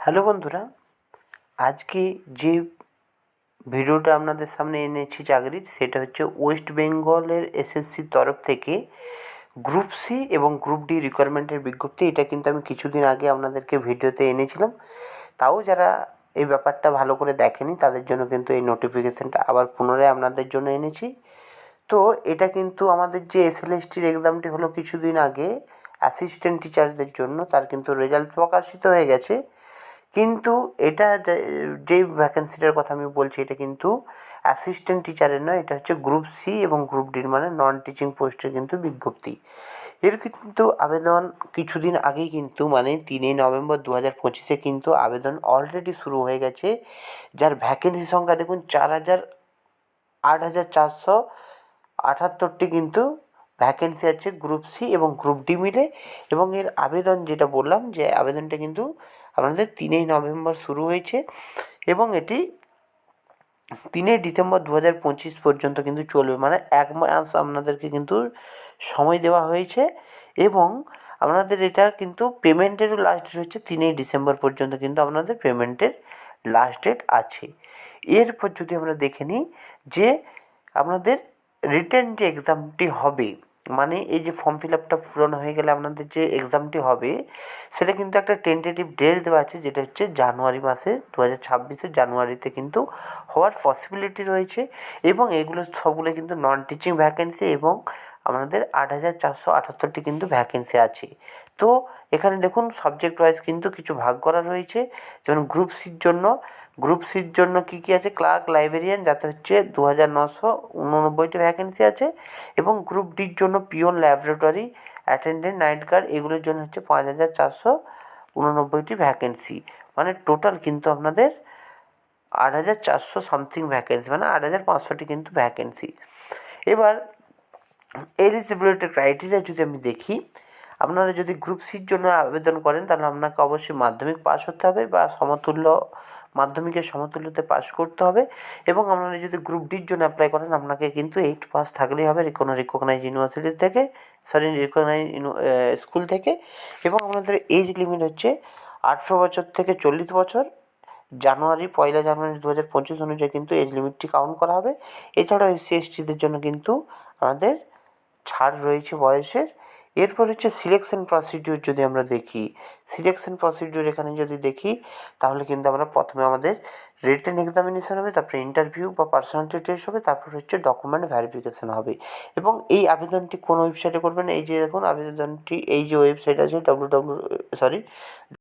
Hello বন্ধুরা, আজকে যে ভিডিওটা আপনাদের সামনে এনেছি চাকরির, সেটা হচ্ছে ওয়েস্ট বেঙ্গলের এসএসসির তরফ থেকে গ্রুপ সি এবং গ্রুপ ডি রিকোয়ারমেন্টের বিজ্ঞপ্তি। এটা কিন্তু আমি কিছুদিন আগে আপনাদেরকে ভিডিওতে এনেছিলাম। তাও যারা এই ব্যাপারটা ভালো করে দেখেনি তাদের জন্য কিন্তু এই নোটিফিকেশানটা আবার পুনরায় আপনাদের জন্য এনেছি। তো এটা কিন্তু আমাদের যে এসএলএসটির এক্সামটি হলো কিছুদিন আগে অ্যাসিস্ট্যান্ট টিচারদের জন্য, তার কিন্তু রেজাল্ট প্রকাশিত হয়ে গেছে। কিন্তু এটা যেই ভ্যাকেন্সিটার কথা আমি বলছি, এটা কিন্তু অ্যাসিস্ট্যান্ট টিচারের নয়, এটা হচ্ছে গ্রুপ সি এবং গ্রুপ ডির মানে নন টিচিং পোস্টের কিন্তু বিজ্ঞপ্তি। এর কিন্তু আবেদন কিছুদিন আগেই কিন্তু মানে 3 নভেম্বর 2025 কিন্তু আবেদন অলরেডি শুরু হয়ে গেছে। যার ভ্যাকেন্সি সংখ্যা দেখুন 8,478টি কিন্তু ভ্যাকেন্সি আছে গ্রুপ সি এবং গ্রুপ ডি মিলে। এবং এর আবেদন যেটা বললাম, যে আবেদনটা কিন্তু আপনাদের 3 নভেম্বর শুরু হয়েছে এবং এটি 3 ডিসেম্বর 2025 পর্যন্ত কিন্তু চলবে, মানে 1 মাস আপনাদেরকে কিন্তু সময় দেওয়া হয়েছে। এবং আপনাদের এটা কিন্তু পেমেন্টেরও লাস্ট ডেট হচ্ছে 3 ডিসেম্বর পর্যন্ত কিন্তু আপনাদের পেমেন্টের লাস্ট ডেট আছে। এরপর যদি আমরা দেখে নিই যে আপনাদের রিটেন যে এক্সামটি হবে, মানে এই যে ফর্ম ফিল আপটা পূরণ হয়ে গেলে আপনাদের যে এক্সামটি হবে, সেটা কিন্তু একটা টেন্টেটিভ ডেট দেওয়া আছে, যেটা হচ্ছে জানুয়ারি মাসে 2026 জানুয়ারিতে কিন্তু হওয়ার পসিবিলিটি রয়েছে। এবং এগুলো সবগুলো কিন্তু নন টিচিং ভ্যাকেন্সি এবং আমাদের 8,478টি কিন্তু ভ্যাকেন্সি আছে। তো এখানে দেখুন সাবজেক্ট ওয়াইজ কিন্তু কিছু ভাগ করা রয়েছে। যেমন গ্রুপ সির জন্য কী কী আছে, ক্লার্ক লাইব্রেরিয়ান, যাতে হচ্ছে 2,989টি ভ্যাকেন্সি আছে। এবং গ্রুপ ডির জন্য peon laboratory attendant night guard, এগুলোর জন্য হচ্ছে 5,489টি ভ্যাকেন্সি। মানে টোটাল কিন্তু আপনাদের 8,400 সামথিং ভ্যাকেন্সি, মানে 8,500টি কিন্তু ভ্যাকেন্সি। এবার এলিজিবিলিটি ক্রাইটেরিয়া যদি আমি দেখি, আপনারা যদি গ্রুপ সির জন্য আবেদন করেন তাহলে আপনাকে অবশ্যই মাধ্যমিক পাস হতে হবে বা মাধ্যমিকের সমতুল্যতে পাস করতে হবে। এবং আপনারা যদি গ্রুপ ডির জন্য অ্যাপ্লাই করেন, আপনাকে কিন্তু 8 পাস থাকলেই হবে কোনো রিকগনাইজ ইউনিভার্সিটি থেকে, রিকগনাইজ স্কুল থেকে। এবং আপনাদের এজ লিমিট হচ্ছে 18 বছর থেকে 40 বছর। পয়লা জানুয়ারি 2025 অনুযায়ী কিন্তু এজ লিমিটটি কাউন্ট করা হবে। এছাড়াও এসসি এসটিদের জন্য কিন্তু আমাদের ছাড় রয়েছে বয়সের। এরপর হচ্ছে সিলেকশন প্রসিডিউর যদি আমরা দেখি, এখানে যদি দেখি তাহলে কিন্তু আমরা প্রথমে আমাদের রিটেন এক্সামিনেশন হবে, তারপরে ইন্টারভিউ বা পার্সোনালিটি টেস্ট হবে, তারপর হচ্ছে ডকুমেন্ট ভেরিফিকেশন হবে। এবং এই আবেদনটি কোন ওয়েবসাইটে করবেন, এই যে দেখুন আবেদনটি, এই যে ওয়েবসাইট আছে